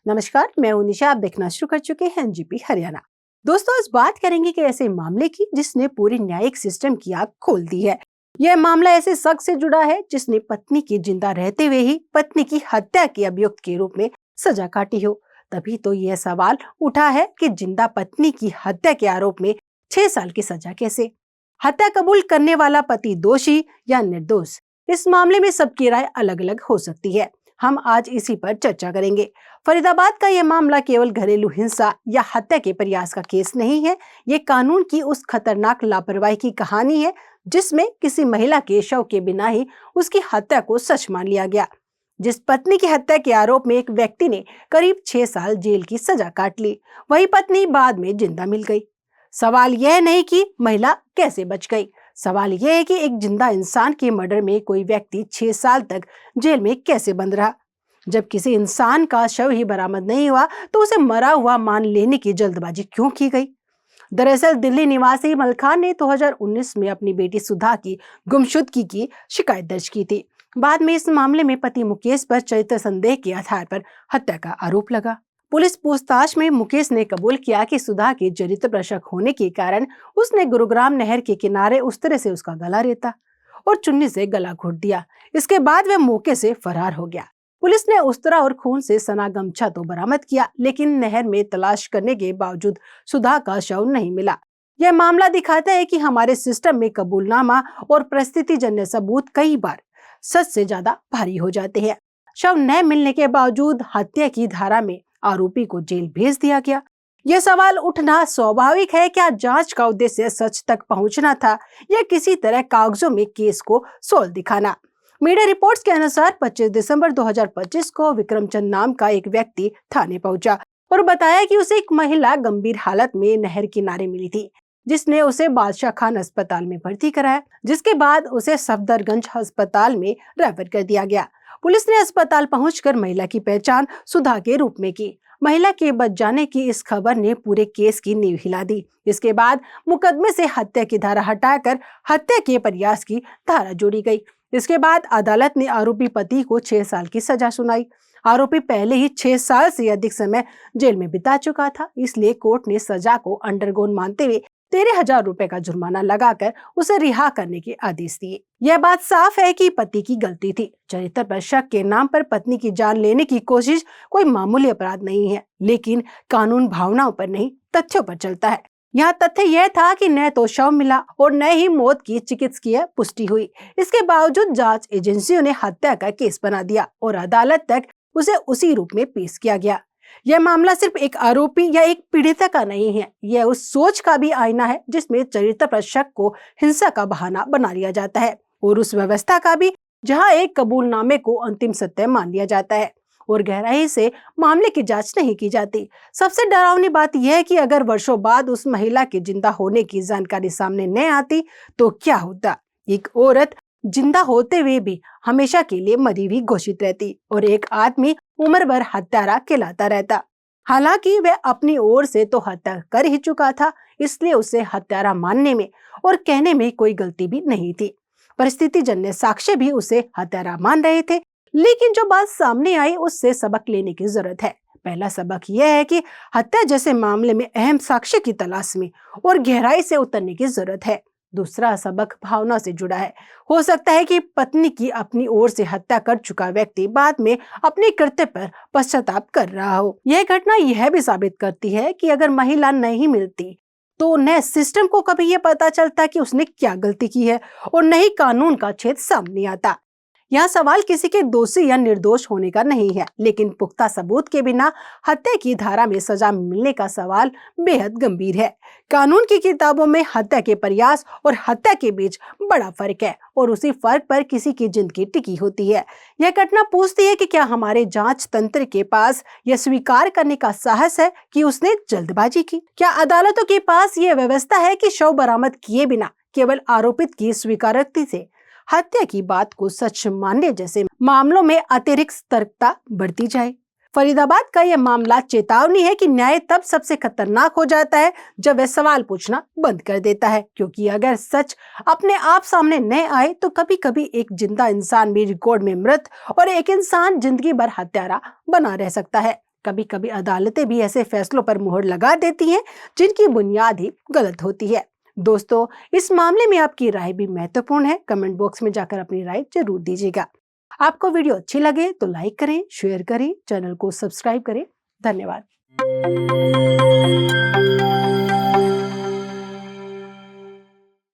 नमस्कार, मैं हूं निशा। आप देखना शुरू कर चुके हैं एनजीपी हरियाणा। दोस्तों, आज बात करेंगे कि ऐसे मामले की जिसने पूरे न्यायिक सिस्टम की आग खोल दी है। यह मामला ऐसे शख्स से जुड़ा है जिसने पत्नी की जिंदा रहते हुए ही पत्नी की हत्या के अभियुक्त के रूप में सजा काटी हो। तभी तो यह सवाल उठा है कि जिंदा पत्नी की हत्या के आरोप में 6 साल की सजा कैसे? हत्या कबूल करने वाला पति दोषी या निर्दोष? इस मामले में सबकी राय अलग अलग हो सकती है। हम आज इसी पर चर्चा करेंगे। फरीदाबाद का यह मामला केवल घरेलू हिंसा या हत्या के प्रयास का केस नहीं है। ये कानून की उस खतरनाक लापरवाही की कहानी है जिसमें किसी महिला के शव के बिना ही उसकी हत्या को सच मान लिया गया। जिस पत्नी की हत्या के आरोप में एक व्यक्ति ने करीब 6 साल जेल की सजा काट ली, वही पत्नी बाद में जिंदा मिल गई। सवाल यह नहीं कि महिला कैसे बच गई, सवाल यह है कि एक जिंदा इंसान के मर्डर में कोई व्यक्ति 6 साल तक जेल में कैसे बंद रहा। जब किसी इंसान का शव ही बरामद नहीं हुआ तो उसे मरा हुआ मान लेने की जल्दबाजी क्यों की गई? दरअसल दिल्ली निवासी मलखान ने 2019 में अपनी बेटी सुधा की गुमशुदगी की शिकायत दर्ज की थी। बाद में इस मामले में पति मुकेश पर चरित्र संदेह के आधार पर हत्या का आरोप लगा। पुलिस पूछताछ में मुकेश ने कबूल किया कि सुधा के चरित्र पर शक होने के कारण उसने गुरुग्राम नहर के किनारे उस तरह से उसका गला रेता और चुन्नी से गला घोट दिया। इसके बाद वह मौके से फरार हो गया। पुलिस ने उस्तरा और खून से सना गमछा तो बरामद किया, लेकिन नहर में तलाश करने के बावजूद सुधा का शव नहीं मिला। यह मामला दिखाता है कि हमारे सिस्टम में कबूलनामा और परिस्थितिजन्य सबूत कई बार सच से ज्यादा भारी हो जाते हैं। शव न मिलने के बावजूद हत्या की धारा में आरोपी को जेल भेज दिया गया। यह सवाल उठना स्वाभाविक है। क्या जांच का उद्देश्य सच तक पहुंचना था या किसी तरह कागजों में केस को सोल दिखाना? मीडिया रिपोर्ट्स के अनुसार 25 दिसंबर 2025 को विक्रमचंद नाम का एक व्यक्ति थाने पहुंचा और बताया कि उसे एक महिला गंभीर हालत में नहर किनारे मिली थी, जिसने उसे बादशाह खान अस्पताल में भर्ती कराया, जिसके बाद उसे सफदरगंज अस्पताल में रेफर कर दिया गया। पुलिस ने अस्पताल पहुंचकर महिला की पहचान सुधा के रूप में की। महिला के बच जाने की इस खबर ने पूरे केस की नींव हिला दी। इसके बाद मुकदमे से हत्या की धारा हटाकर हत्या के प्रयास की धारा जोड़ी गई। इसके बाद अदालत ने आरोपी पति को 6 साल की सजा सुनाई। आरोपी पहले ही 6 साल से अधिक समय जेल में बिता चुका था, इसलिए कोर्ट ने सजा को अंडरगोन मानते हुए 13,000 रुपए का जुर्माना लगाकर उसे रिहा करने के आदेश दिए। यह बात साफ है कि पति की गलती थी। चरित्र पर शक के नाम पर पत्नी की जान लेने की कोशिश कोई मामूली अपराध नहीं है, लेकिन कानून भावनाओं पर नहीं, तथ्यों पर चलता है। यहाँ तथ्य यह था कि न तो शव मिला और न ही मौत की चिकित्सकीय पुष्टि हुई। इसके बावजूद जांच एजेंसियों ने हत्या का केस बना दिया और अदालत तक उसे उसी रूप में पेश किया गया। यह मामला सिर्फ एक आरोपी या एक पीड़िता का नहीं है, यह उस सोच का भी आईना है जिसमें चरित्र पर शक को हिंसा का बहाना बना लिया जाता है, और उस व्यवस्था का भी जहाँ एक कबूलनामे को अंतिम सत्य मान लिया जाता है और गहराई से मामले की जांच नहीं की जाती। सबसे डरावनी बात यह है कि अगर वर्षों बाद उस महिला के जिंदा होने की जानकारी सामने न आती तो क्या होता? एक औरत जिंदा होते हुए भी हमेशा के लिए मरी हुई घोषित रहती और एक आदमी उम्र भर हत्यारा कहलाता रहता। हालांकि वह अपनी ओर से तो हत्या कर ही चुका था, इसलिए उसे हत्यारा मानने में और कहने में कोई गलती भी नहीं थी। परिस्थितिजन्य साक्ष्य भी उसे हत्यारा मान रहे थे, लेकिन जो बात सामने आई उससे सबक लेने की जरूरत है। पहला सबक यह है कि हत्या जैसे मामले में अहम साक्ष्य की तलाश में और गहराई से उतरने की जरूरत है। दूसरा सबक भावना से जुड़ा है। हो सकता है कि पत्नी की अपनी ओर से हत्या कर चुका व्यक्ति बाद में अपने कृत्य पर पश्चाताप कर रहा हो। यह घटना यह भी साबित करती है कि अगर महिला नहीं मिलती तो न सिस्टम को कभी यह पता चलता कि उसने क्या गलती की है और न ही कानून का छेद सामने आता। यहाँ सवाल किसी के दोषी या निर्दोष होने का नहीं है, लेकिन पुख्ता सबूत के बिना हत्या की धारा में सजा मिलने का सवाल बेहद गंभीर है। कानून की किताबों में हत्या के प्रयास और हत्या के बीच बड़ा फर्क है और उसी फर्क पर किसी की जिंदगी टिकी होती है। यह घटना पूछती है कि क्या हमारे जांच तंत्र के पास यह स्वीकार करने का साहस है कि उसने जल्दबाजी की? क्या अदालतों के पास यह व्यवस्था है कि शव बरामद किए बिना केवल आरोपित की स्वीकारोक्ति से हत्या की बात को सच मानने जैसे मामलों में अतिरिक्त सतर्कता बढ़ती जाए? फरीदाबाद का यह मामला चेतावनी है कि न्याय तब सबसे खतरनाक हो जाता है जब वह सवाल पूछना बंद कर देता है, क्योंकि अगर सच अपने आप सामने न आए तो कभी कभी एक जिंदा इंसान भी रिकॉर्ड में मृत और एक इंसान जिंदगी भर हत्यारा बना रह सकता है। कभी कभी अदालतें भी ऐसे फैसलों पर मुहर लगा देती हैं जिनकी बुनियाद ही गलत होती है। दोस्तों, इस मामले में आपकी राय भी महत्वपूर्ण है। कमेंट बॉक्स में जाकर अपनी राय जरूर दीजिएगा। आपको वीडियो अच्छी लगे तो लाइक करें, शेयर करें, चैनल को सब्सक्राइब करें। धन्यवाद।